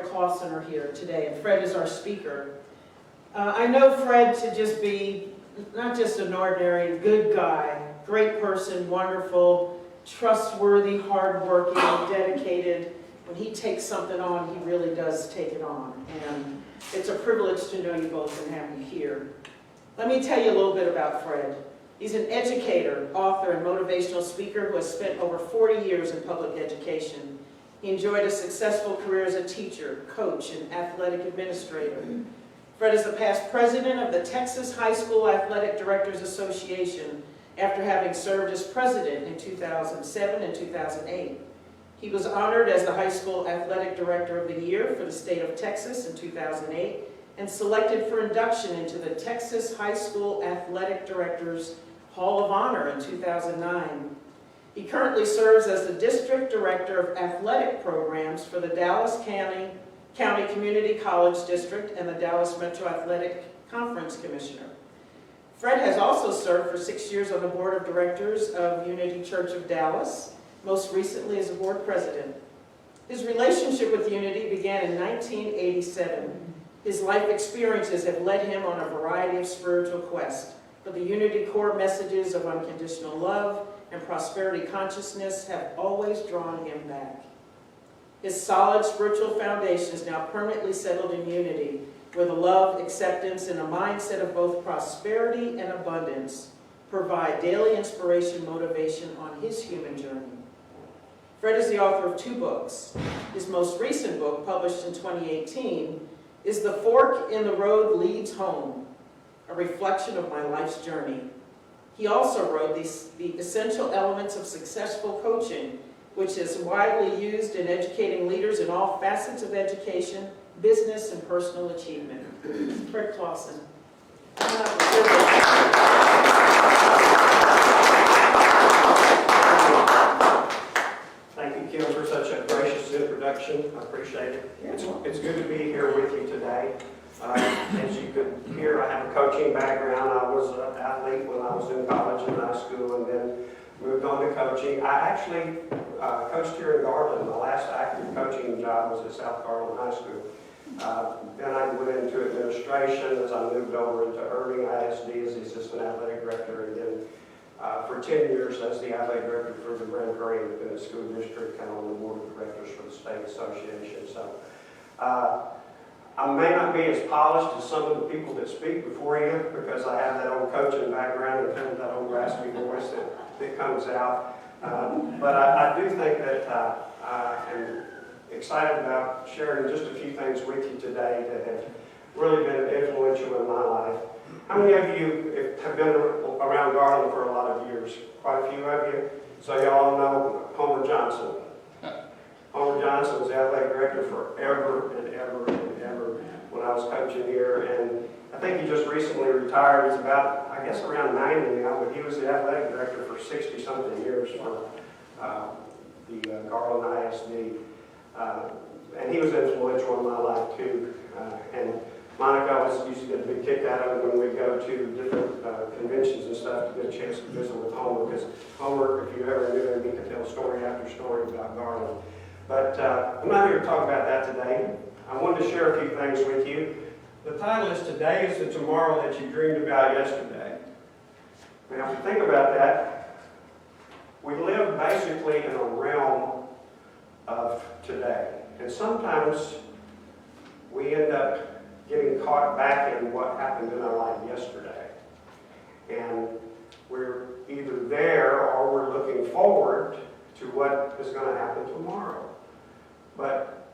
Clausen are here today, and Fred is our speaker. I know Fred to just be not just an ordinary good guy, great person, wonderful, trustworthy, hardworking, dedicated. When he takes something on, he really does take it on. And it's a privilege to know you both and have you here. Let me tell you a little bit about Fred. He's an educator, author, and motivational speaker who has spent over 40 years in public education. He enjoyed a successful career as a teacher, coach, and athletic administrator. Fred is the past president of the Texas High School Athletic Directors Association after having served as president in 2007 and 2008. He was honored as the High School Athletic Director of the Year for the state of Texas in 2008 and selected for induction into the Texas High School Athletic Directors Hall of Honor in 2009. He currently serves as the District Director of Athletic Programs for the Dallas County Community College District and the Dallas Metro Athletic Conference Commissioner. Fred has also served for 6 years on the Board of Directors of Unity Church of Dallas, most recently as a board president. His relationship with Unity began in 1987. His life experiences have led him on a variety of spiritual quests, but the Unity core messages of unconditional love and prosperity consciousness have always drawn him back. His solid spiritual foundation is now permanently settled in Unity, where the love, acceptance, and a mindset of both prosperity and abundance provide daily inspiration, motivation on his human journey. Fred is the author of 2 books. His most recent book, published in 2018, is The Fork in the Road Leads Home, a reflection of my life's journey. He also wrote the Essential Elements of Successful Coaching, which is widely used in educating leaders in all facets of education, business, and personal achievement. Fred Clausen. Thank you, Kim, for such a gracious introduction. I appreciate it. It's good to be here with you today. As you could hear, I have a coaching background. I was an athlete when I was in college and high school, and then moved on to coaching. I actually coached here in Garland. My last active coaching job was at South Garland High School. Then I went into administration as I moved over into Irving ISD as the assistant athletic director, and then for 10 years as the athletic director for the Grand Prairie Independent School District and on the board of directors for the state association. So I may not be as polished as some of the people that speak before you because I have that old coaching background and kind of that old raspy voice that comes out. But I do think that I am excited about sharing just a few things with you today that have really been influential in my life. How many of you have been around Garland for a lot of years? Quite a few of you. So y'all know Homer Johnson. Homer Johnson was the athletic director forever and ever and ever when I was coaching here. And I think he just recently retired. He's about, I guess, around 90 now, but he was the athletic director for 60-something years for the Garland ISD. And he was influential in my life, too. And Monica used to get a big kick out of it when we go to different conventions and stuff to get a chance to visit with Homer, because Homer, if you ever knew him, he could tell story after story about Garland. But I'm not here to talk about that today. I wanted to share a few things with you. The title is Today is the Tomorrow That You Dreamed About Yesterday. Now, if you think about that, we live basically in a realm of today. And sometimes we end up getting caught back in what happened in our life yesterday. And we're either there or we're looking forward to what is going to happen tomorrow. But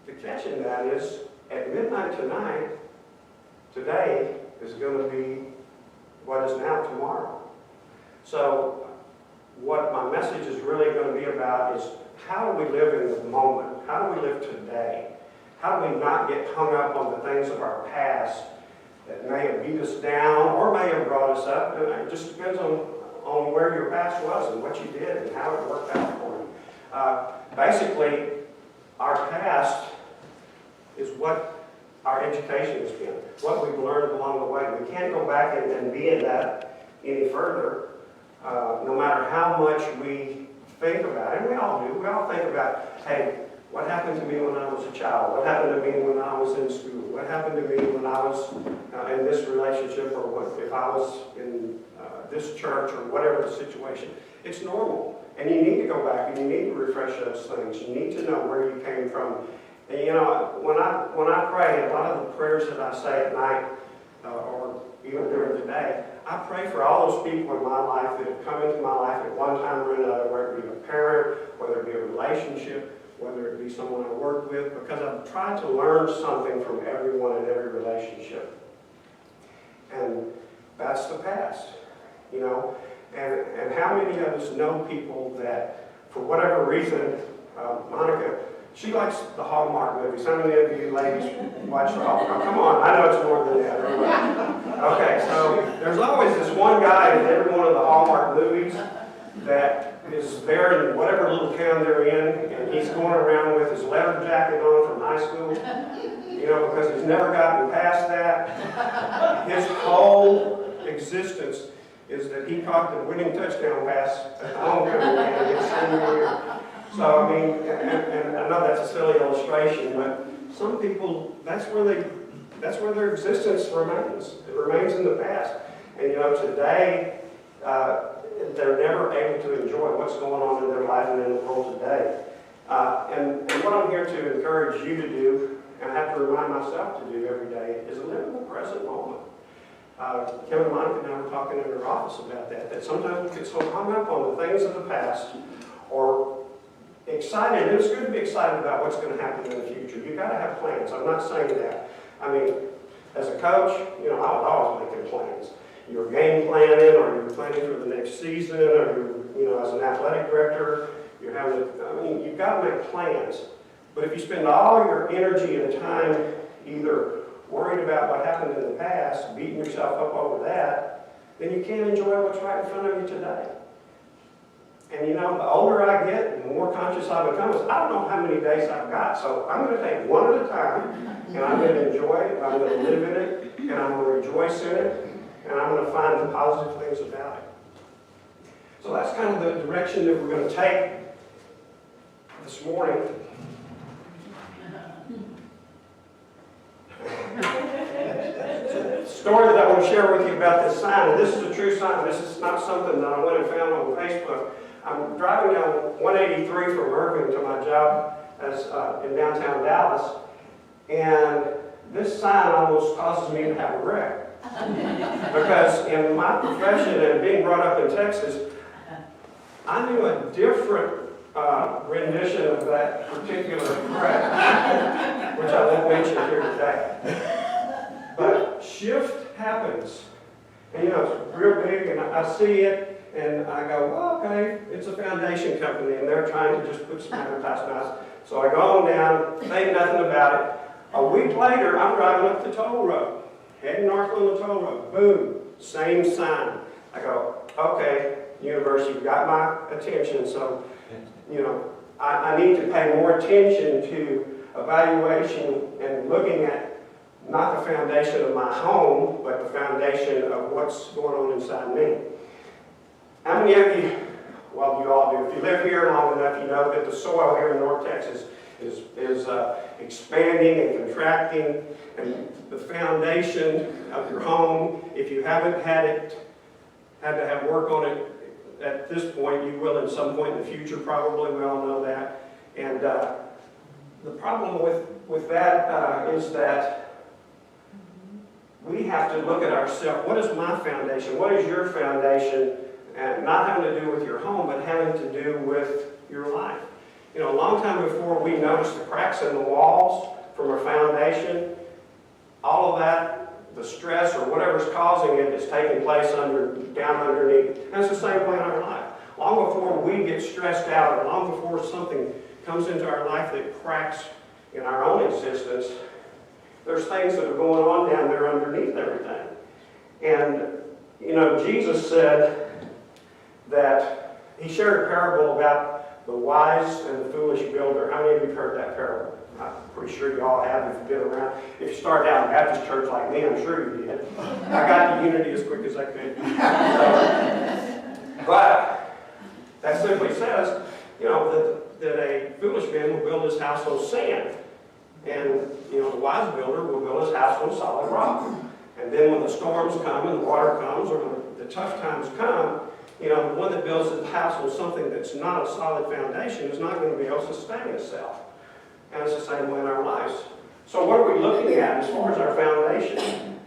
the catch in that is, at midnight tonight, today is going to be what is now tomorrow. So what my message is really going to be about is how do we live in the moment? How do we live today? How do we not get hung up on the things of our past that may have beat us down or may have brought us up? It just depends on where your past was and what you did and how it worked out for you. Basically, our past is what our education has been, what we've learned along the way. We can't go back and be in that any further, no matter how much we think about it. And we all do. We all think about, hey, What happened to me when I was a child? What happened to me when I was in school? What happened to me when I was in this relationship, or what if I was in this church, or whatever the situation? It's normal. And you need to go back and you need to refresh those things. You need to know where you came from. And you know, when I pray, a lot of the prayers that I say at night, or even during the day, I pray for all those people in my life that have come into my life at one time or another, whether it be a parent, whether it be a relationship, whether it be someone I work with, because I've tried to learn something from everyone in every relationship. And that's the past, you know. And how many of us know people that, for whatever reason, Monica, she likes the Hallmark movies. How many of you ladies watch the Hallmark? Come on, I know it's more than that. Okay, so there's always this one guy in every one of the Hallmark movies that is there in whatever little town they're in, and he's going around with his leather jacket on from high school, you know, because he's never gotten past that. His whole existence is that he caught the winning touchdown pass at the homecoming game his senior year. So, I mean, and I know that's a silly illustration, but some people, that's where their existence remains. It remains in the past. And, you know, today, they're never able to enjoy what's going on in their life and in the world today. And what I'm here to encourage you to do, and I have to remind myself to do every day, is live in the present moment. Kevin and Monica and I were talking in her office about that sometimes we get so hung up on the things of the past, or excited, and it's good to be excited about what's going to happen in the future. You've got to have plans. I'm not saying that. I mean, as a coach, you know, I was always making plans. You're game planning, or you're planning for the next season, or you know, as an athletic director, you're having you've got to make plans. But if you spend all your energy and time either worried about what happened in the past, beating yourself up over that, then you can't enjoy what's right in front of you today. And you know, the older I get, the more conscious I become, is I don't know how many days I've got, so I'm going to take one at a time, and I'm going to enjoy it, I'm going to live in it, and I'm going to rejoice in it, and I'm going to find the positive things about it. So that's kind of the direction that we're going to take this morning. Story that I want to share with you about this sign, and this is a true sign. This is not something that I went and found on Facebook. I'm driving down 183 from Irving to my job as in downtown Dallas, and this sign almost causes me to have a wreck. Because in my profession and being brought up in Texas, I knew a different rendition of that particular wreck, which I won't mention here today. But shift happens, and you know, it's real big, and I see it, and I go, well, okay, it's a foundation company, and they're trying to just put some advertising out. So I go on down, think nothing about it. A week later, I'm driving up the toll road, heading north on the toll road. Boom, same sign. I go, okay, universe, you've got my attention, so, you know, I need to pay more attention to evaluation and looking at not the foundation of my home, but the foundation of what's going on inside me. How many of you, well, you all do, if you live here long enough, you know that the soil here in North Texas is expanding and contracting, and the foundation of your home, if you haven't had to have work on it at this point, you will at some point in the future, probably. We all know that. And the problem with that is that we have to look at ourselves. What is my foundation? What is your foundation? And not having to do with your home, but having to do with your life. You know, a long time before we noticed the cracks in the walls from our foundation, all of that, the stress or whatever's causing it is taking place down underneath. And it's the same way in our life. Long before we get stressed out, or long before something comes into our life that cracks in our own existence, there's things that are going on down there underneath everything. And, you know, Jesus said that he shared a parable about the wise and the foolish builder. How many of you have heard that parable? I'm pretty sure you all have if you've been around. If you started out in a Baptist church like me, I'm sure you did. I got to unity as quick as I could. But that simply says, you know, that that a foolish man will build his house on sand. And, the wise builder will build his house on solid rock. And then when the storms come and the water comes, or when the tough times come, the one that builds his house on something that's not a solid foundation is not going to be able to sustain itself. And it's the same way in our lives. So what are we looking at as far as our foundation?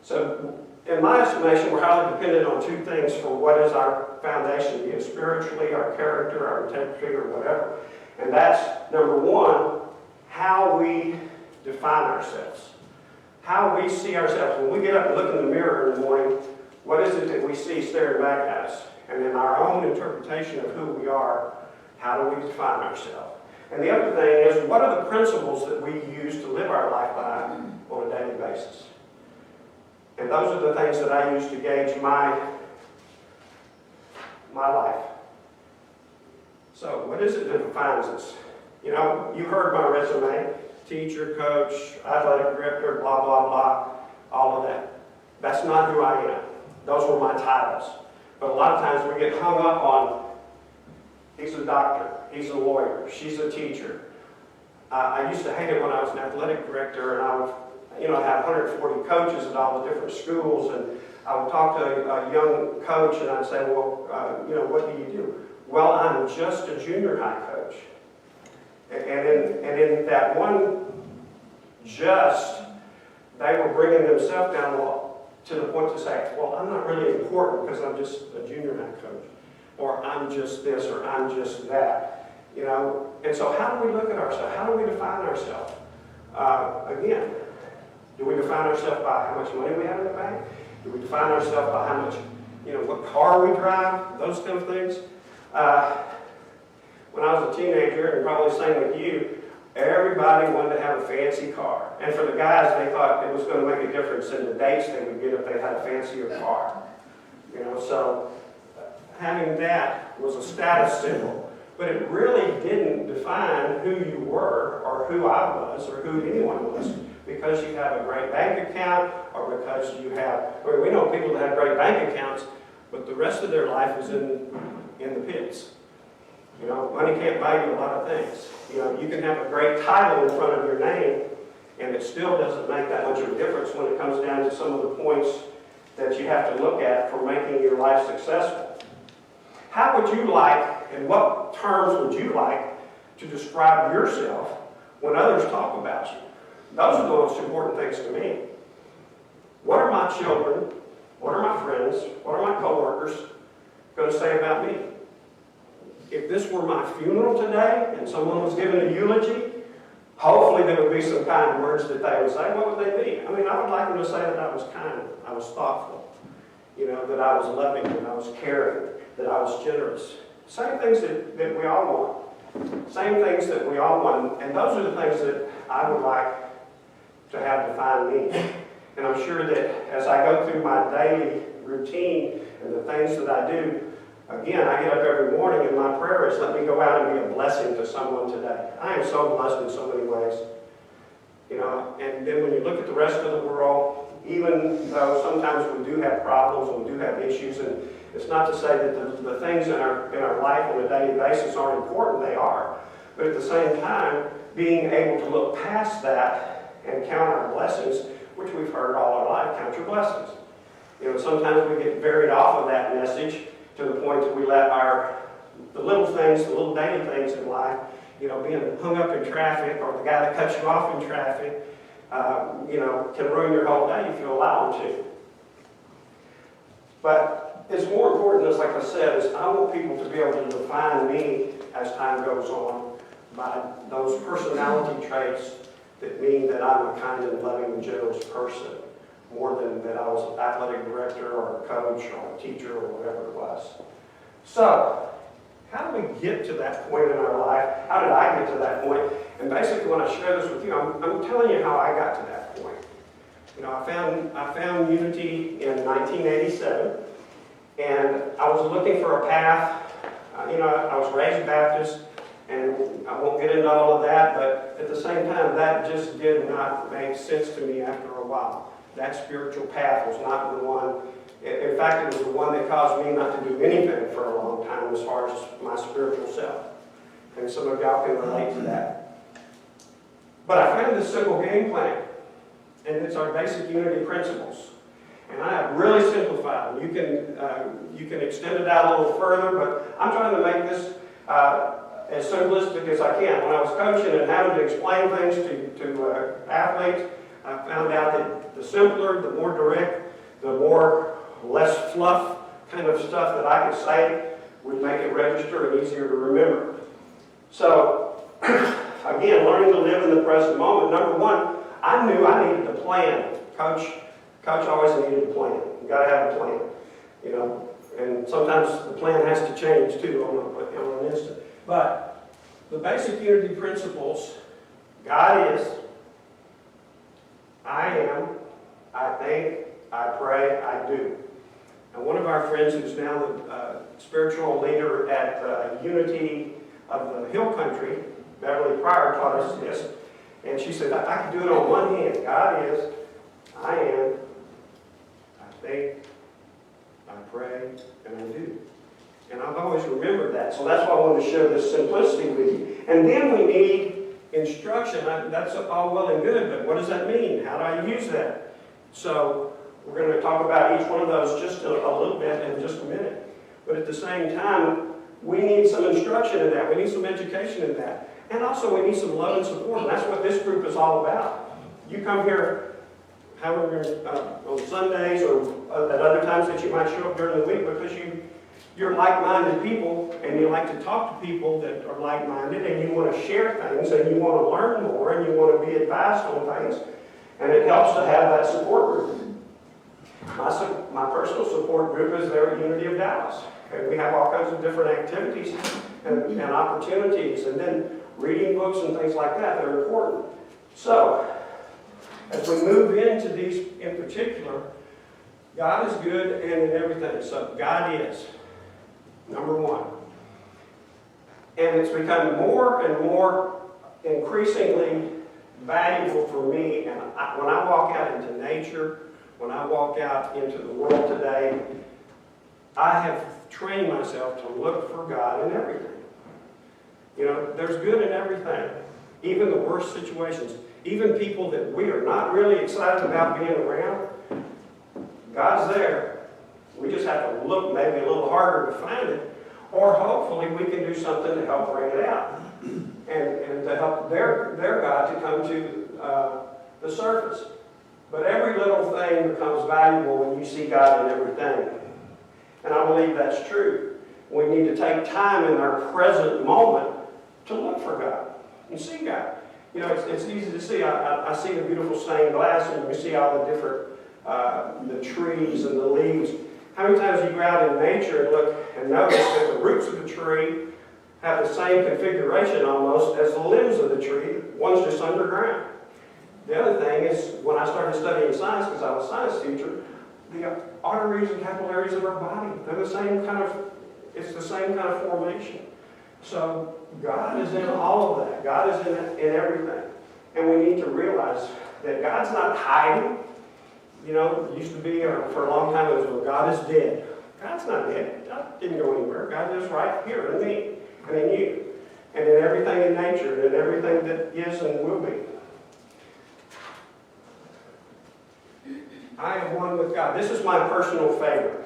So in my estimation, we're highly dependent on two things for what is our foundation, be it spiritually, our character, our integrity, or whatever. And that's, number one, how we define ourselves. How we see ourselves. When we get up and look in the mirror in the morning, what is it that we see staring back at us? And in our own interpretation of who we are, how do we define ourselves? And the other thing is, what are the principles that we use to live our life by on a daily basis? And those are the things that I use to gauge my life. So, what is it that defines us? You heard my resume: teacher, coach, athletic director, blah, blah, blah, all of that. That's not who I am. Those were my titles. But a lot of times we get hung up on, he's a doctor, he's a lawyer, she's a teacher. I used to hate it when I was an athletic director, and I would have 140 coaches at all the different schools, and I would talk to a young coach, and I'd say, well, what do you do? Well, I'm just a junior high coach. And in that one they were bringing themselves down to the point to say, well, I'm not really important because I'm just a junior high coach, or I'm just this, or I'm just that. And so how do we look at ourselves? How do we define ourselves? Again, do we define ourselves by how much money we have in the bank? Do we define ourselves by how much, what car we drive? Those kind of things. When I was a teenager, and probably same with you, everybody wanted to have a fancy car. And for the guys, they thought it was going to make a difference in the dates they would get if they had a fancier car. So having that was a status symbol. But it really didn't define who you were, or who I was, or who anyone was, because you have a great bank account, or because you have, we know people that have great bank accounts, but the rest of their life is in the pits. Money can't buy you a lot of things. You can have a great title in front of your name, and it still doesn't make that much of a difference when it comes down to some of the points that you have to look at for making your life successful. How would you like, and what terms would you like to describe yourself when others talk about you? Those are the most important things to me. What are my children, what are my friends, what are my coworkers going to say about me? If this were my funeral today and someone was giving a eulogy, hopefully there would be some kind words that they would say. What would they be? I would like them to say that I was kind, I was thoughtful, that I was loving, that I was caring, that I was generous. Same things that we all want. Same things that we all want. And those are the things that I would like to have define me. And I'm sure that as I go through my daily routine and the things that I do, again, I get up every morning and my prayer is, let me go out and be a blessing to someone today. I am so blessed in so many ways. And then when you look at the rest of the world, even though sometimes we do have problems and we do have issues, and it's not to say that the things in our life on a daily basis aren't important, they are. But at the same time, being able to look past that and count our blessings, which we've heard all our life, count your blessings. Sometimes we get buried off of that message to the point that we let the little things, the little daily things in life, being hung up in traffic, or the guy that cuts you off in traffic, can ruin your whole day if you allow them to. But it's more important, as like I said, is I want people to be able to define me as time goes on by those personality traits that mean that I'm a kind and loving and generous person, more than that I was an athletic director or a coach or a teacher or whatever it was. So, how do we get to that point in our life? How did I get to that point? And basically, when I share this with you, I'm telling you how I got to that point. I found unity in 1987, and I was looking for a path. I was raised Baptist, and I won't get into all of that, but at the same time, that just did not make sense to me after a while. That spiritual path was not the one. In fact, it was the one that caused me not to do anything for a long time as far as my spiritual self. And some of y'all can relate to that. But I found this simple game plan, and it's our basic unity principles. And I have really simplified them. You can extend it out a little further, but I'm trying to make this as simplistic as I can. When I was coaching and having to explain things to athletes, I found out that the simpler, the more direct, the more less fluff kind of stuff that I could say would make it register and easier to remember. So, again, learning to live in the present moment. Number one, I knew I needed to plan. Coach always needed a plan. You got to have a plan, you know. And sometimes the plan has to change too on an instant. But the basic unity principles: God is, I am, I think, I pray, I do. And one of our friends, who's now the spiritual leader at Unity of the Hill Country, Beverly Pryor, taught us this. And she said, I can do it on one hand. God is, I am, I think, I pray, and I do. And I've always remembered that. So that's why I wanted to share this simplicity with you. And then we need instruction. That's all well and good, but what does that mean? How do I use that? So we're going to talk about each one of those just a little bit in just a minute. But at the same time, we need some instruction in that. We need some education in that. And also we need some love and support. And that's what this group is all about. You come here, however, on Sundays or at other times that you might show up during the week, because you're like-minded people and you like to talk to people that are like-minded, and you want to share things and you want to learn more and you want to be advised on things. And it helps to have that support group. My personal support group is there at Unity of Dallas. Okay, we have all kinds of different activities and opportunities, and then reading books and things like that that are important. So, as we move into these in particular, God is good and in everything. So God is, number one. And it's become more and more increasingly valuable for me. And when I walk out into nature, when I walk out into the world today, I have trained myself to look for God in everything. You know, there's good in everything, even the worst situations. Even people that we are not really excited about being around, God's there. We just have to look maybe a little harder to find it, or hopefully we can do something to help bring it out and to help their God to come to the surface. But every little thing becomes valuable when you see God in everything. And I believe that's true. We need to take time in our present moment to look for God and see God. You know, it's easy to see. I see the beautiful stained glass, and you see all the different, the trees and the leaves. How many times you go out in nature and look and notice that the roots of the tree have the same configuration almost as the limbs of the tree? One's just underground. The other thing is, when I started studying science, because I was a science teacher, the arteries and capillaries of our body, they're the same kind of, it's the same kind of formation. So God is in all of that. God is in everything. And we need to realize that God's not hiding. You know, it used to be, for a long time, it was, well, God is dead. God's not dead. God didn't go anywhere. God is right here in me and in you and in everything in nature and in everything that is and will be. I am one with God. This is my personal favorite.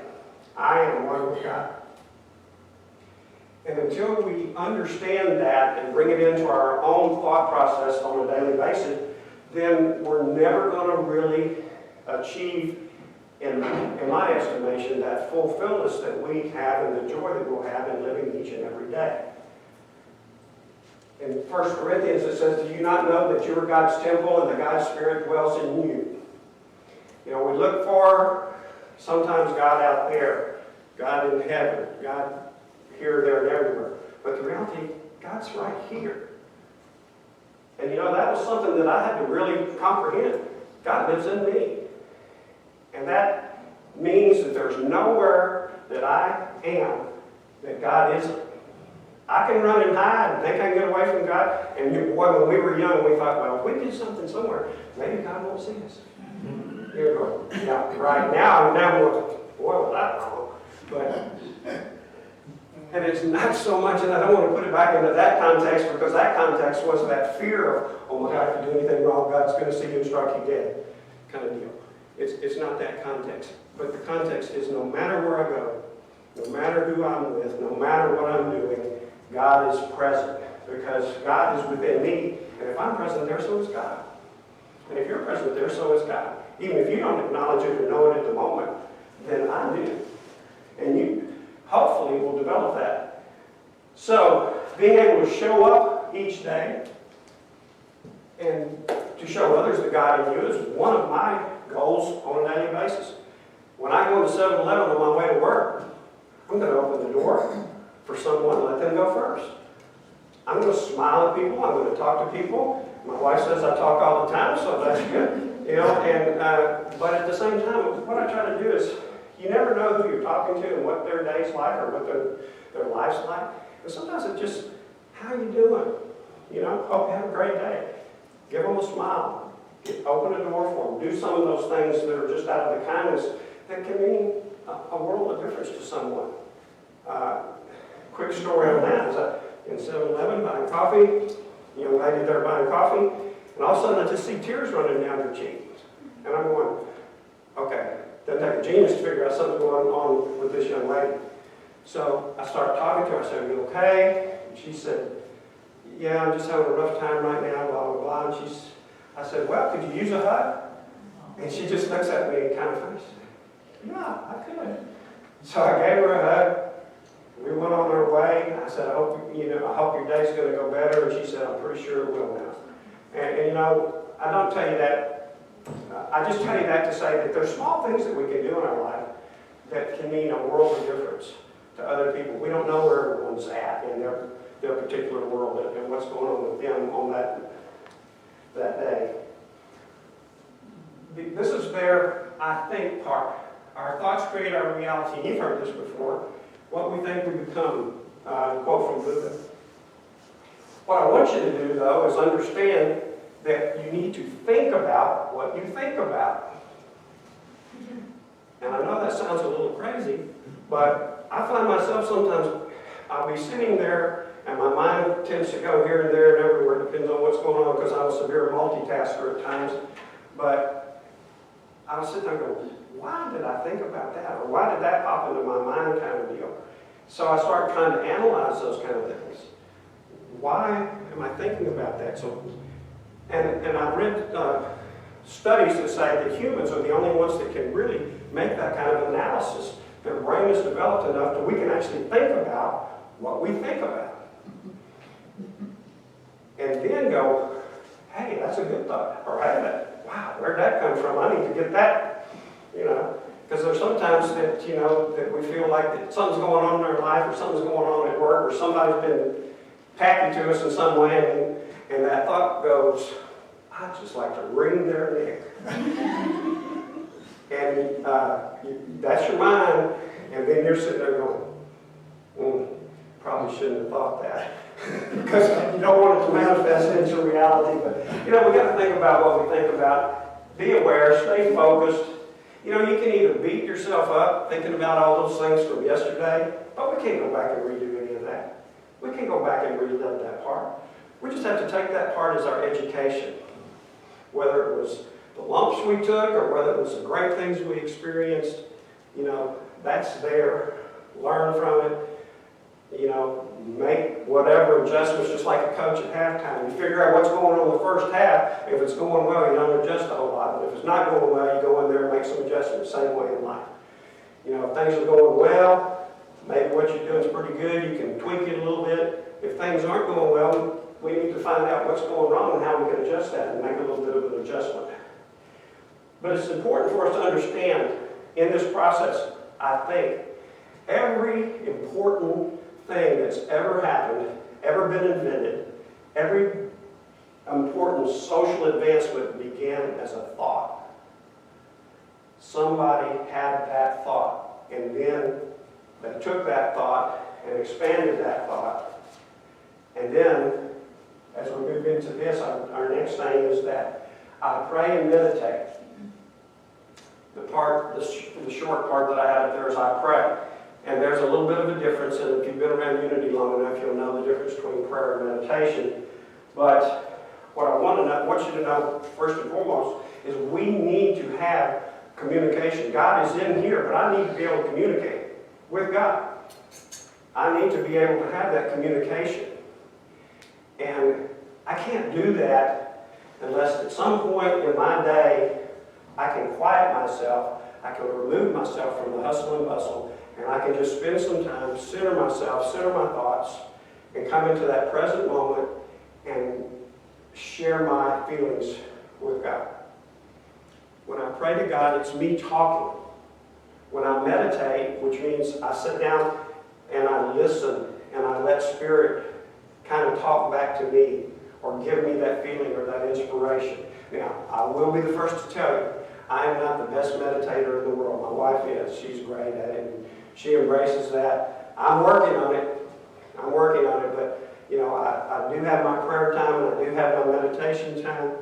I am one with God. And until we understand that and bring it into our own thought process on a daily basis, then we're never going to really achieve, in my estimation, that fulfillment that we have and the joy that we'll have in living each and every day. In 1 Corinthians it says, do you not know that you are God's temple and that God's Spirit dwells in you? You know, we look for sometimes God out there, God in heaven, God here, there, and everywhere. But the reality, God's right here. And you know, that was something that I had to really comprehend. God lives in me. And that means that there's nowhere that I am that God isn't. I can run and hide and think I can get away from God. And boy, when we were young, we thought, well, if we did something somewhere, maybe God won't see us. Here we go. Yeah, right now we're looking, boy, was that wrong. But And it's not so much, and I don't want to put it back into that context, because that context was that fear of, oh my God, if you do anything wrong, God's going to see you and strike you dead kind of deal. It's not that context. But the context is no matter where I go, no matter who I'm with, no matter what I'm doing, God is present. Because God is within me. And if I'm present there, so is God. And if you're present there, so is God. Even if you don't acknowledge it or know it at the moment, then I do. And you hopefully will develop that. So, being able to show up each day and to show others the God in you is one of my goals on a daily basis. When I go to 7-Eleven on my way to work, I'm going to open the door for someone and let them go first. I'm going to smile at people. I'm going to talk to people. My wife says I talk all the time, so that's good. But at the same time, what I try to do is, you never know who you're talking to and what their day's like or what their life's like. And sometimes it's just, how you doing? Hope you have a great day. Give them a smile. Open a door for them. Do some of those things that are just out of the kindness that can mean a world of difference to someone. Quick story on that is in 7-Eleven buying coffee, young lady there buying coffee, and all of a sudden I just see tears running down her cheeks. And I'm going, okay, doesn't take a genius to figure out something going on with this young lady. So I started talking to her. I said, are you okay? And she said, yeah, I'm just having a rough time right now, blah, blah, blah. And I said, well, could you use a hug? And she just looks at me and kind of funny. She said, yeah, I could. So I gave her a hug. We went on our way. I said, I hope your day's going to go better. And she said, I'm pretty sure it will now. And I don't tell you that. I just tell you that to say that there's small things that we can do in our life that can mean a world of difference to other people. We don't know where everyone's at in their particular world and what's going on with them on that day. This is their, I think, part. Our thoughts create our reality. You've heard this before. What we think we become. Quote from Buddha. What I want you to do, though, is understand that you need to think about what you think about. And I know that sounds a little crazy, but I find myself sometimes, I'll be sitting there and my mind tends to go here and there and everywhere, depends on what's going on, because I'm a severe multitasker at times. But I'll sit there and go, why did I think about that? Or why did that pop into my mind kind of deal? So I start trying to analyze those kind of things. Why am I thinking about that? And I've read studies that say that humans are the only ones that can really make that kind of analysis. Their brain is developed enough that we can actually think about what we think about. And then go, hey, that's a good thought. Or hey, wow, where'd that come from? I need to get that, Because there's sometimes that, that we feel like that something's going on in our life or something's going on at work or somebody's been tacky to us in some way and that thought goes, I'd just like to wring their neck. And that's your mind, and then you're sitting there going, probably shouldn't have thought that. Because you don't want it to manifest into reality. But, we got to think about what we think about. Be aware, stay focused. You can either beat yourself up thinking about all those things from yesterday, but we can't go back and redo any of that. We can't go back and relive that part. We just have to take that part as our education. Whether it was the lumps we took or whether it was the great things we experienced, that's there. Learn from it. Make whatever adjustments, just like a coach at halftime. You figure out what's going on in the first half. If it's going well, you don't adjust a whole lot. But if it's not going well, you go in there and make some adjustments. Same way in life. If things are going well, maybe what you're doing is pretty good. You can tweak it a little bit. If things aren't going well, we need to find out what's going wrong and how we can adjust that and make a little bit of an adjustment. But it's important for us to understand in this process, I think, every important thing that's ever happened, ever been invented, every important social advancement began as a thought. Somebody had that thought, and then they took that thought and expanded that thought. And then, as we move into this, our next thing is that I pray and meditate. The short part that I have there is I pray. And there's a little bit of a difference, and if you've been around Unity long enough, you'll know the difference between prayer and meditation. But what I want you to know, first and foremost, is we need to have communication. God is in here, but I need to be able to communicate with God. I need to be able to have that communication. And I can't do that unless at some point in my day I can quiet myself, I can remove myself from the hustle and bustle, and I can just spend some time, center myself, center my thoughts, and come into that present moment and share my feelings with God. When I pray to God, it's me talking. When I meditate, which means I sit down and I listen and I let Spirit kind of talk back to me or give me that feeling or that inspiration. Now, I will be the first to tell you, I am not the best meditator in the world. My wife is. She's great at it, and she embraces that. I'm working on it. But, you know, I do have my prayer time and I do have my meditation time.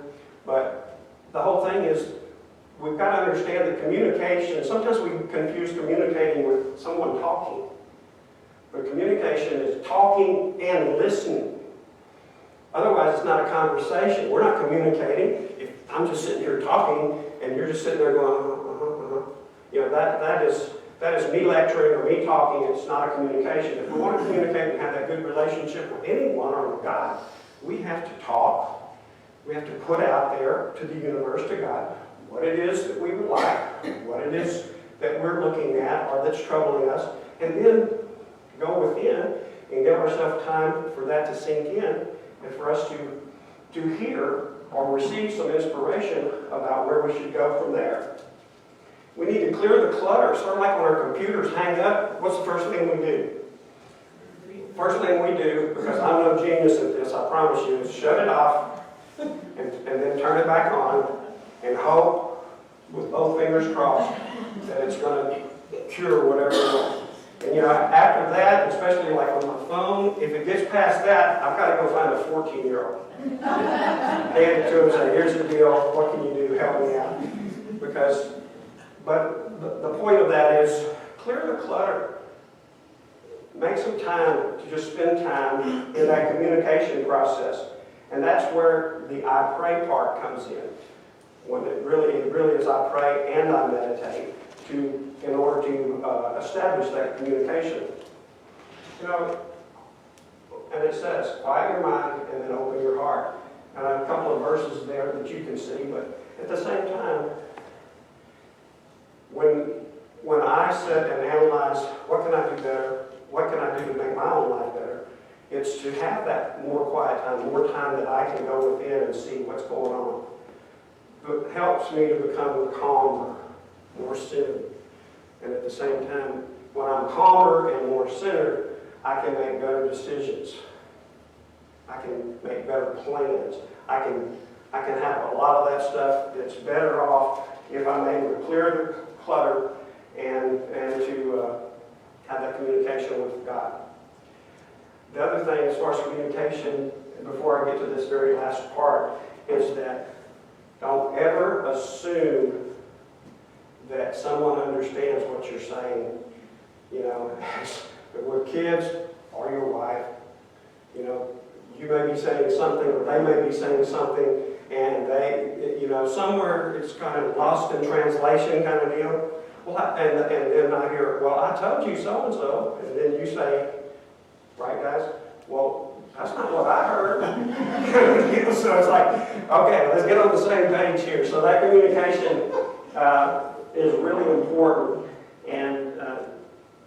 But the whole thing is, we've got to understand that communication, sometimes we confuse communicating with someone talking. But communication is talking and listening. Otherwise, it's not a conversation. We're not communicating. If I'm just sitting here talking and you're just sitting there going, you know, that is me lecturing or me talking. It's not a communication. If we want to communicate and have that good relationship with anyone or with God, we have to talk. We have to put out there to the universe, to God, what it is that we would like, what it is that we're looking at or that's troubling us, and then go within and give ourselves time for that to sink in and for us to hear or receive some inspiration about where we should go from there. We need to clear the clutter. Sort of like when our computers hang up, what's the first thing we do? First thing we do, because I'm no genius at this, I promise you, is shut it off and then turn it back on and hope with both fingers crossed that it's going to cure whatever it is. And you know, after that, especially like on my phone, if it gets past that, I've got to go find a 14-year-old. Hand it to him and say, here's the deal, what can you do, help me out. But the point of that is, clear the clutter. Make some time to just spend time in that communication process. And that's where the I pray part comes in. When it really is I pray and I meditate in order to establish that communication. You know, and it says, quiet your mind and then open your heart. And I have a couple of verses there that you can see, but at the same time, when I sit and analyze, what can I do better? What can I do to make my own life better? It's to have that more quiet time, more time that I can go within and see what's going on. It helps me to become calmer, more centered. And at the same time, when I'm calmer and more centered, I can make better decisions. I can make better plans. I can have a lot of that stuff that's better off if I'm able to clear the clutter and to have that communication with God. The other thing as far as communication, before I get to this very last part, is that don't ever assume that someone understands what you're saying. You know, with kids or your wife, you know, you may be saying something or they may be saying something, and they, you know, somewhere it's kind of lost in translation kind of deal. Well, and then I hear, well, I told you so-and-so, and then you say, right, guys? Well, that's not what I heard. You know, so it's like, okay, let's get on the same page here. So that communication is really important, and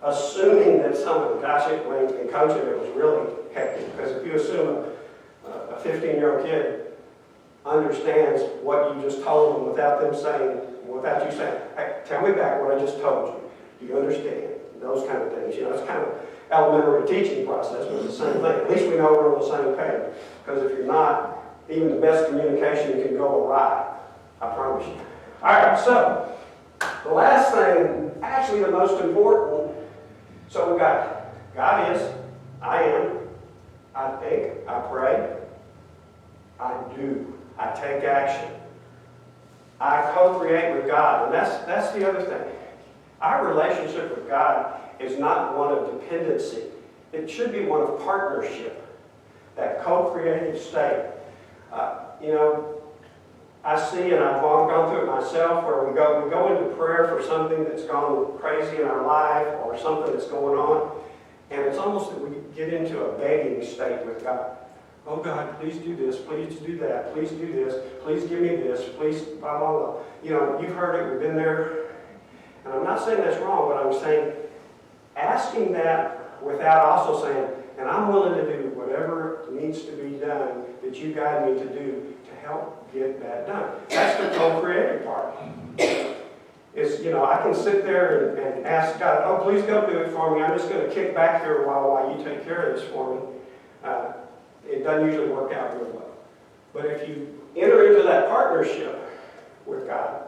assuming that someone, gosh, in coaching it was really hectic, because if you assume a 15-year-old kid understands what you just told them without you saying, hey, tell me back what I just told you. Do you understand? Those kind of things. You know, it's kind of elementary teaching process, but it's the same thing. At least we know we're on the same page. Because if you're not, even the best communication can go awry. I promise you. All right, so the last thing, actually the most important, so we got God is, I am, I think, I pray, I do, I take action. I co-create with God, and that's the other thing. Our relationship with God is not one of dependency. It should be one of partnership, that co-creative state. You know, I see, and I've gone through it myself, where we go into prayer for something that's gone crazy in our life or something that's going on, and it's almost that we get into a begging state with God. Oh God, please do this, please do that, please do this, please give me this, please, blah, blah, blah. You know, you've heard it, we've been there. And I'm not saying that's wrong, but I'm saying asking that without also saying, and I'm willing to do whatever needs to be done that you guide me to do to help get that done. That's the co-creative part. Is, you know, I can sit there and ask God, oh, please go do it for me. I'm just going to kick back here a while you take care of this for me. It doesn't usually work out real well. But if you enter into that partnership with God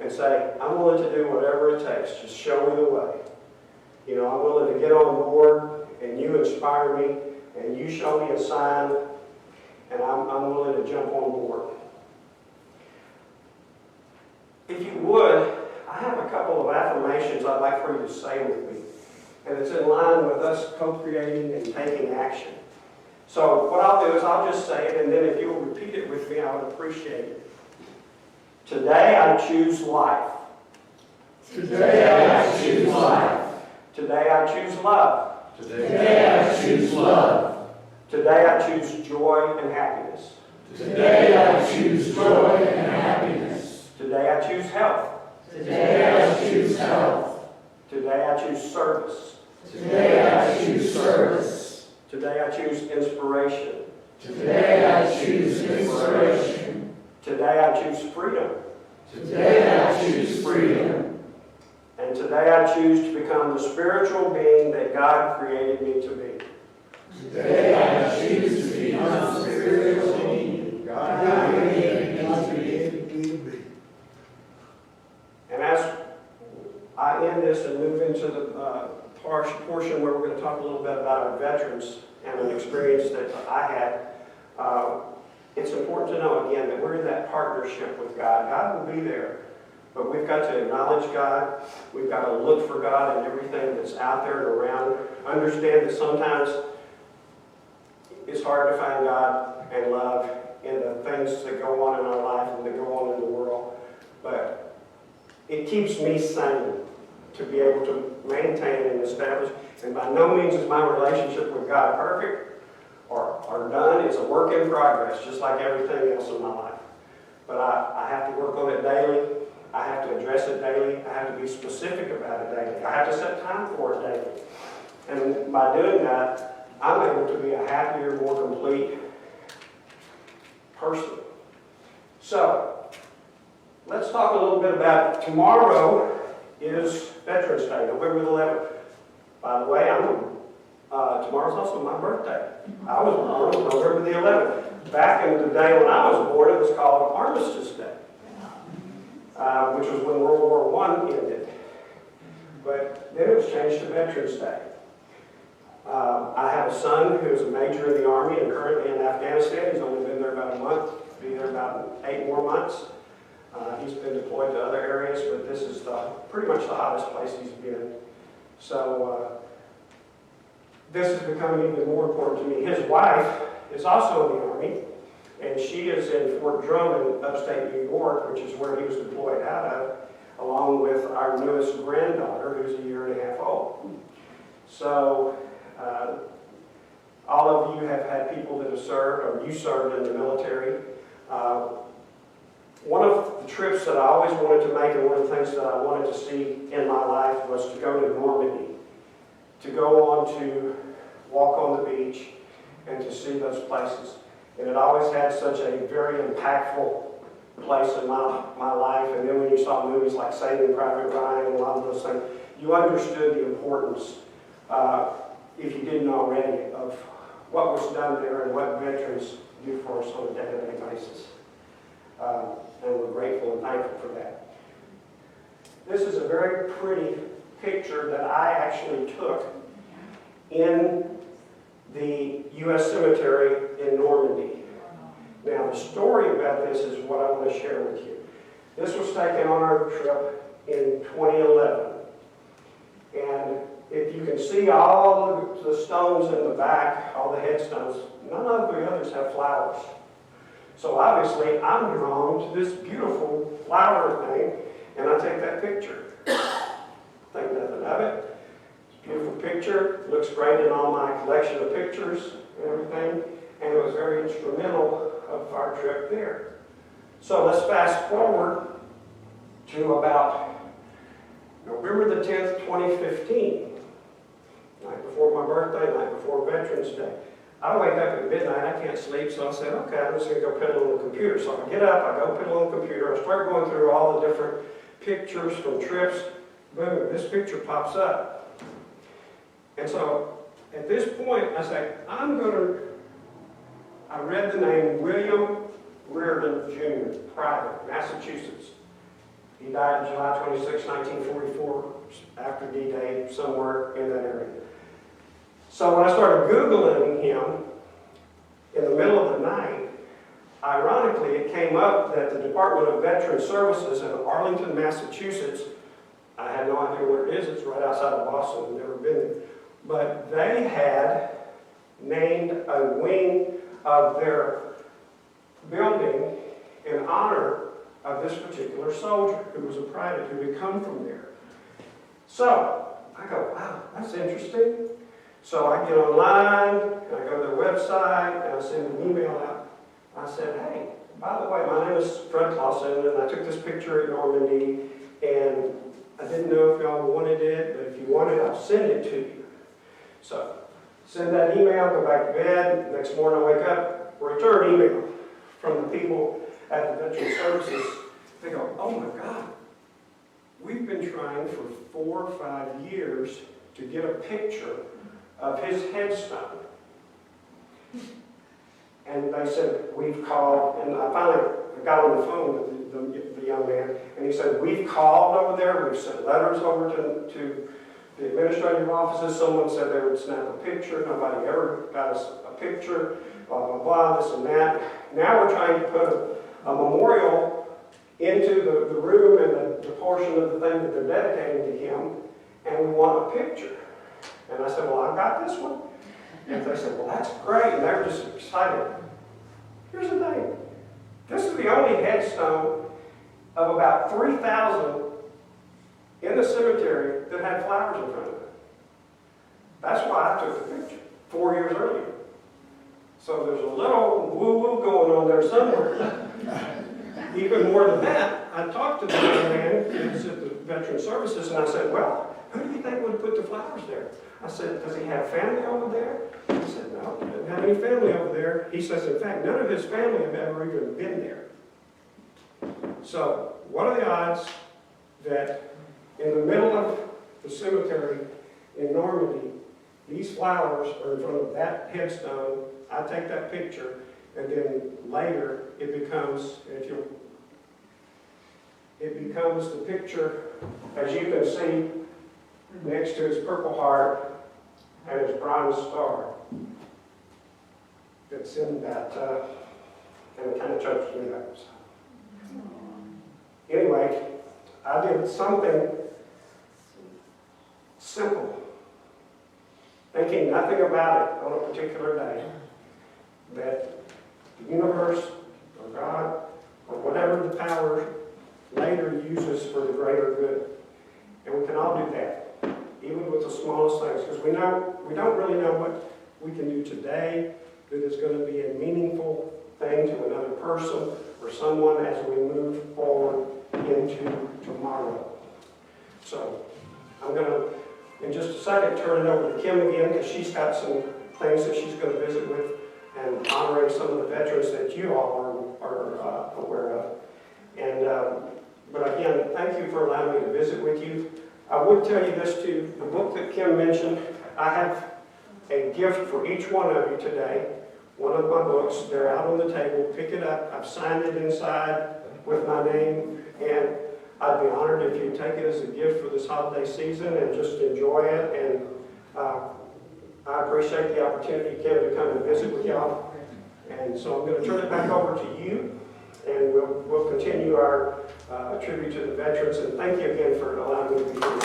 and say, I'm willing to do whatever it takes, just show me the way. You know, I'm willing to get on board, and you inspire me, and you show me a sign, and I'm willing to jump on board. If you would, I have a couple of affirmations I'd like for you to say with me. And it's in line with us co-creating and taking action. So what I'll do is I'll just say it, and then if you'll repeat it with me, I would appreciate it. Today I choose life. Today I choose life. Today I choose love. Today I choose love. Today I choose joy and happiness. Today I choose joy and happiness. Today I choose health. Today I choose health. Today I choose service. Today I choose service. Today I choose inspiration. Today I choose inspiration. Today I choose freedom. Today I choose freedom. And today I choose to become the spiritual being that God created me to be. Today I choose to become the spiritual being God created me to be. And as I end this and move into the portion where we're going to talk a little bit about our veterans and an experience that I had, it's important to know again that we're in that partnership with God. God will be there, but we've got to acknowledge God. We've got to look for God in everything that's out there and around. Understand that sometimes it's hard to find God and love in the things that go on in our life and that go on in the world, but it keeps me sane to be able to maintain and establish. And by no means is my relationship with God perfect or done. It's a work in progress, just like everything else in my life. But I have to work on it daily. I have to address it daily. I have to be specific about it daily. I have to set time for it daily. And by doing that, I'm able to be a happier, more complete person. So, let's talk a little bit about tomorrow is Veterans Day, November the 11th. By the way, tomorrow's also my birthday. I was born on November the 11th. Back in the day when I was born, it was called Armistice Day, which was when World War I ended. But then it was changed to Veterans Day. I have a son who's a major in the Army and currently in Afghanistan. He's only been there about a month, be there about 8 more months. He's been deployed to other areas, but this is pretty much the hottest place he's been. So this is becoming even more important to me. His wife is also in the Army, and she is in Fort Drum in upstate New York, which is where he was deployed out of, along with our newest granddaughter, who's 1.5 years old. So all of you have had people that have served, or you served in the military. One of the trips that I always wanted to make, and one of the things that I wanted to see in my life, was to go to Normandy, to go on to walk on the beach and to see those places. And it always had such a very impactful place in my life. And then when you saw movies like Saving Private Ryan and a lot of those things, you understood the importance, if you didn't already, of what was done there and what veterans do for us on a day-to-day basis. And we're grateful and thankful for that. This is a very pretty picture that I actually took in the U.S. cemetery in Normandy. Now, the story about this is what I want to share with you. This was taken on our trip in 2011. And if you can see all the stones in the back, all the headstones, none of the others have flowers. So obviously I'm drawn to this beautiful flower thing, and I take that picture. Think nothing of it. It's a beautiful picture. It looks great in all my collection of pictures and everything. And it was very instrumental of our trip there. So let's fast forward to about November the 10th, 2015. Night before my birthday, night before Veterans Day. I wake up at midnight, I can't sleep, so I said, okay, I'm just going to go piddle on the computer. So I get up, I go piddle on the computer, I start going through all the different pictures from trips. Boom, this picture pops up. And so at this point, I say, I read the name William Reardon Jr., private, Massachusetts. He died July 26, 1944, after D-Day, somewhere in that area. So when I started Googling him, in the middle of the night, ironically, it came up that the Department of Veteran Services in Arlington, Massachusetts, I had no idea where it is, it's right outside of Boston, I've never been there, but they had named a wing of their building in honor of this particular soldier who was a private who had come from there. So I go, wow, that's interesting. So I get online, and I go to their website, and I send an email out. I said, hey, by the way, my name is Fred Clausen, and I took this picture at Normandy, and I didn't know if y'all wanted it, but if you want it, I'll send it to you. So send that email, go back to bed. Next morning I wake up, return email from the people at the Veteran Services. They go, oh my God, we've been trying for 4 or 5 years to get a picture of his headstone. And they said, we've called, and I finally got on the phone with the young man, and he said, we've called over there, we've sent letters over to the administrative offices, someone said they would snap a picture, nobody ever got us a picture, blah, blah, blah, this and that. Now we're trying to put a memorial into the room and the portion of the thing that they're dedicating to him, and we want a picture. And I said, well, I've got this one. And they said, well, that's great. And they were just excited. Here's the thing. This is the only headstone of about 3,000 in the cemetery that had flowers in front of it. That's why I took the picture 4 years earlier. So there's a little woo-woo going on there somewhere. Even more than that, I talked to the young man who was at the Veteran Services, and I said, well, who do you think would have put the flowers there? I said, does he have family over there? He said, no, he doesn't have any family over there. He says, in fact, none of his family have ever even been there. So what are the odds that in the middle of the cemetery in Normandy, these flowers are in front of that headstone? I take that picture, and then later it becomes, it becomes the picture, as you can see, next to his Purple Heart and his Bronze Star. It's in that, and it kind of chokes me up. Anyway, I did something simple, thinking nothing about it on a particular day, that the universe or God or whatever the power later uses for the greater good. And we can all do that, even with the smallest things, because we don't really know what we can do today that is going to be a meaningful thing to another person or someone as we move forward into tomorrow. So I'm going to, in just a second, turn it over to Kim again, because she's got some things that she's going to visit with and honoring some of the veterans that you all are aware of. And but again, thank you for allowing me to visit with you. I would tell you this too, the book that Kim mentioned, I have a gift for each one of you today. One of my books, they're out on the table, pick it up. I've signed it inside with my name, and I'd be honored if you take it as a gift for this holiday season and just enjoy it. And I appreciate the opportunity, Kim, to come and visit with y'all. And so I'm going to turn it back over to you. and we'll continue our tribute to the veterans. And thank you again for allowing me to be here.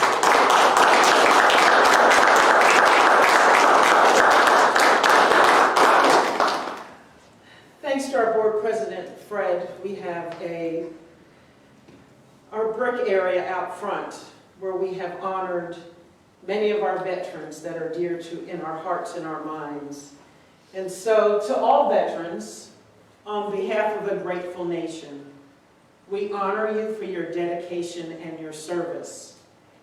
Thanks to our board president, Fred, we have our brick area out front where we have honored many of our veterans that are dear to in our hearts and our minds. And so to all veterans, on behalf of a grateful nation, we honor you for your dedication and your service.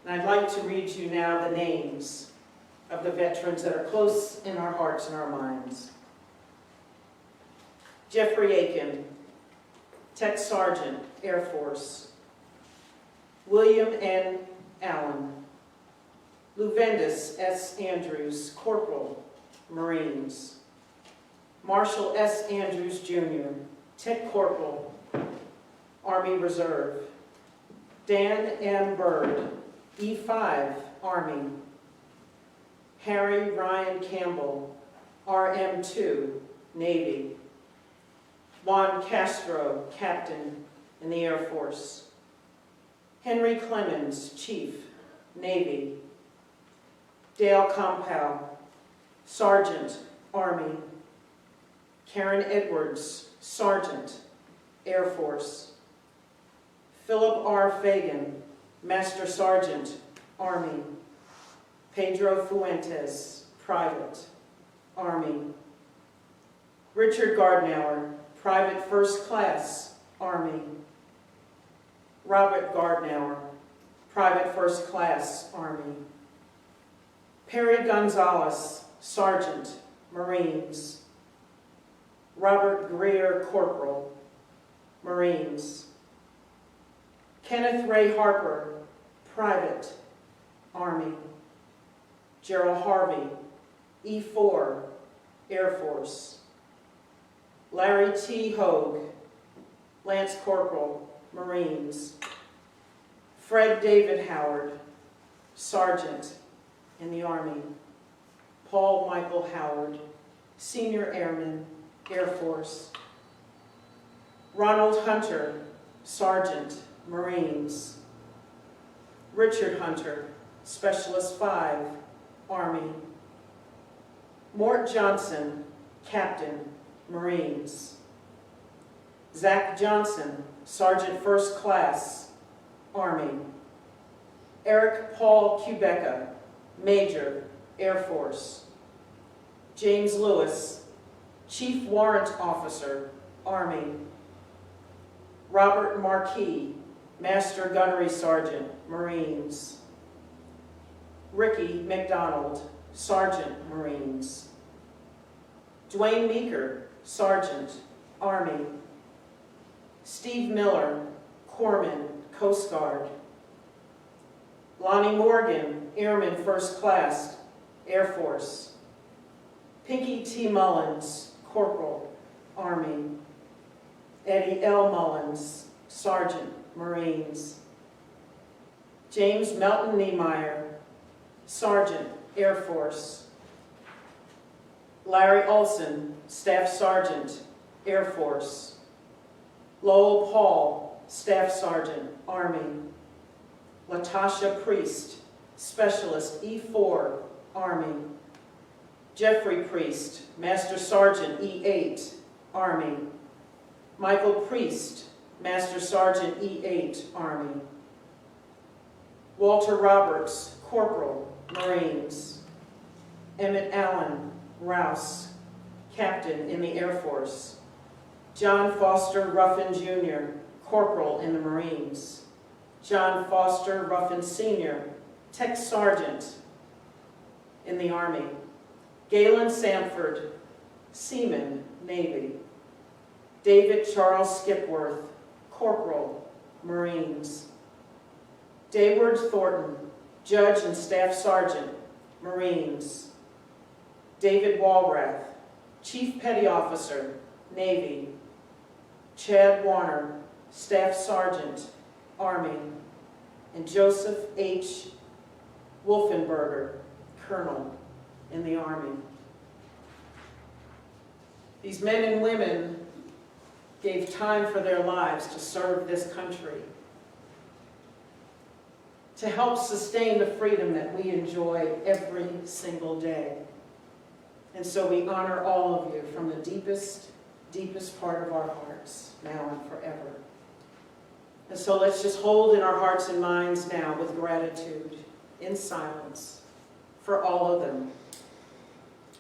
And I'd like to read you now the names of the veterans that are close in our hearts and our minds. Jeffrey Aiken, Tech Sergeant, Air Force. William N. Allen. Luvendis S. Andrews, Corporal, Marines. Marshall S. Andrews, Jr., Tech Corporal, Army Reserve. Dan M. Bird, E5, Army. Harry Ryan Campbell, RM2, Navy. Juan Castro, Captain in the Air Force. Henry Clemens, Chief, Navy. Dale Compow, Sergeant, Army. Karen Edwards, Sergeant, Air Force. Philip R. Fagan, Master Sergeant, Army. Pedro Fuentes, Private, Army. Richard Gardnauer, Private First Class, Army. Robert Gardnauer, Private First Class, Army. Perry Gonzalez, Sergeant, Marines. Robert Greer, Corporal, Marines. Kenneth Ray Harper, Private, Army. Gerald Harvey, E4, Air Force. Larry T. Hogue, Lance Corporal, Marines. Fred David Howard, Sergeant in the Army. Paul Michael Howard, Senior Airman, Air Force. Ronald Hunter, Sergeant, Marines. Richard Hunter, Specialist 5, Army. Mort Johnson, Captain, Marines. Zach Johnson, Sergeant First Class, Army. Eric Paul Quebeca, Major, Air Force. James Lewis, Chief Warrant Officer, Army. Robert Marquis, Master Gunnery Sergeant, Marines. Ricky McDonald, Sergeant, Marines. Dwayne Meeker, Sergeant, Army. Steve Miller, Corpsman, Coast Guard. Lonnie Morgan, Airman First Class, Air Force. Pinky T. Mullins, Corporal, Army. Eddie L. Mullins, Sergeant, Marines. James Melton Niemeyer, Sergeant, Air Force. Larry Olson, Staff Sergeant, Air Force. Lowell Paul, Staff Sergeant, Army. Latasha Priest, Specialist E4, Army. Jeffrey Priest, Master Sergeant E8, Army. Michael Priest, Master Sergeant E8, Army. Walter Roberts, Corporal, Marines. Emmett Allen, Rouse, Captain in the Air Force. John Foster Ruffin Jr., Corporal in the Marines. John Foster Ruffin Sr., Tech Sergeant in the Army. Galen Sanford, Seaman, Navy. David Charles Skipworth, Corporal, Marines. Dayward Thornton, Judge and Staff Sergeant, Marines. David Walrath, Chief Petty Officer, Navy. Chad Warner, Staff Sergeant, Army. And Joseph H. Wolfenberger, Colonel in the Army. These men and women gave time for their lives to serve this country, to help sustain the freedom that we enjoy every single day. And so we honor all of you from the deepest, deepest part of our hearts, now and forever. And so let's just hold in our hearts and minds now with gratitude, in silence, for all of them,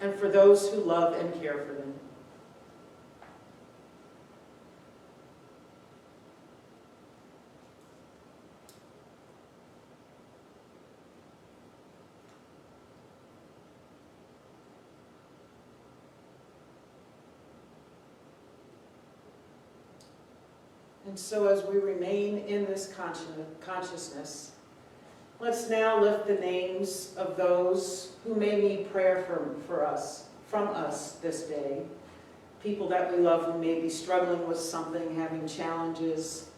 and for those who love and care for them. And so as we remain in this consciousness, let's now lift the names of those who may need prayer from us this day. People that we love who may be struggling with something, having challenges,